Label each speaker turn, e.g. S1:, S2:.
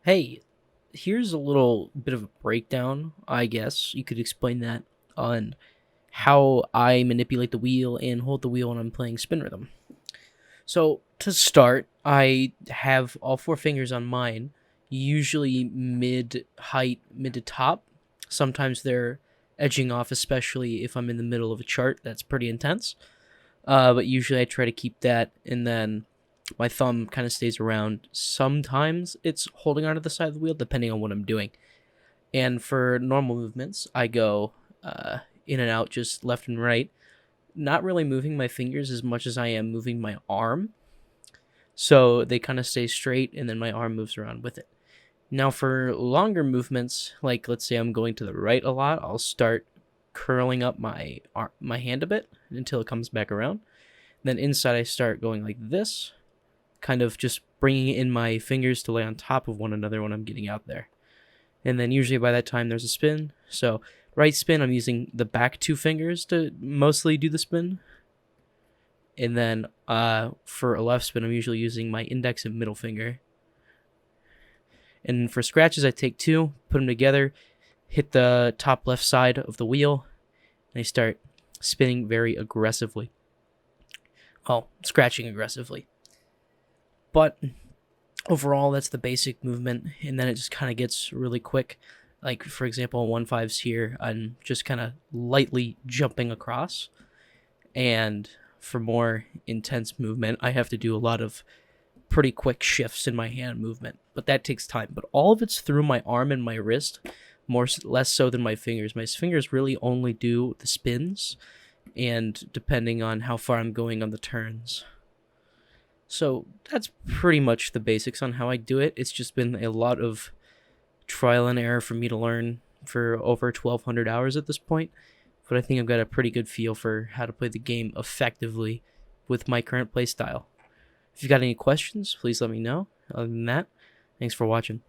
S1: Hey, here's a little bit of a breakdown, I guess. You could explain that on how I manipulate the wheel and hold the wheel when I'm playing spin rhythm. So, to start, I have all four fingers on mine, usually mid height, mid to top. Sometimes they're edging off, especially if I'm in the middle of a chart that's pretty intense. But usually I try to keep that, and then my thumb kind of stays around. Sometimes it's holding onto the side of the wheel, depending on what I'm doing. And for normal movements, I go in and out, just left and right, not really moving my fingers as much as I am moving my arm. So they kind of stay straight, and then my arm moves around with it. Now, for longer movements, like let's say I'm going to the right a lot, I'll start curling up my hand a bit until it comes back around. Then inside, I start going like this, kind of just bringing in my fingers to lay on top of one another when I'm getting out there. And then usually by that time, there's a spin. So, right spin, I'm using the back two fingers to mostly do the spin. And then for a left spin, I'm usually using my index and middle finger. And for scratches, I take two, put them together, hit the top left side of the wheel, and I start spinning very aggressively. Oh, scratching aggressively. But overall, that's the basic movement, and then it just kind of gets really quick. Like, for example, 1/5s here, I'm just kind of lightly jumping across. And for more intense movement, I have to do a lot of pretty quick shifts in my hand movement, but that takes time. But all of it's through my arm and my wrist, more less so than my fingers. My fingers really only do the spins, and depending on how far I'm going on the turns. So that's pretty much the basics on how I do it. It's just been a lot of trial and error for me to learn for over 1,200 hours at this point. But I think I've got a pretty good feel for how to play the game effectively with my current playstyle. If you've got any questions, please let me know. Other than that, thanks for watching.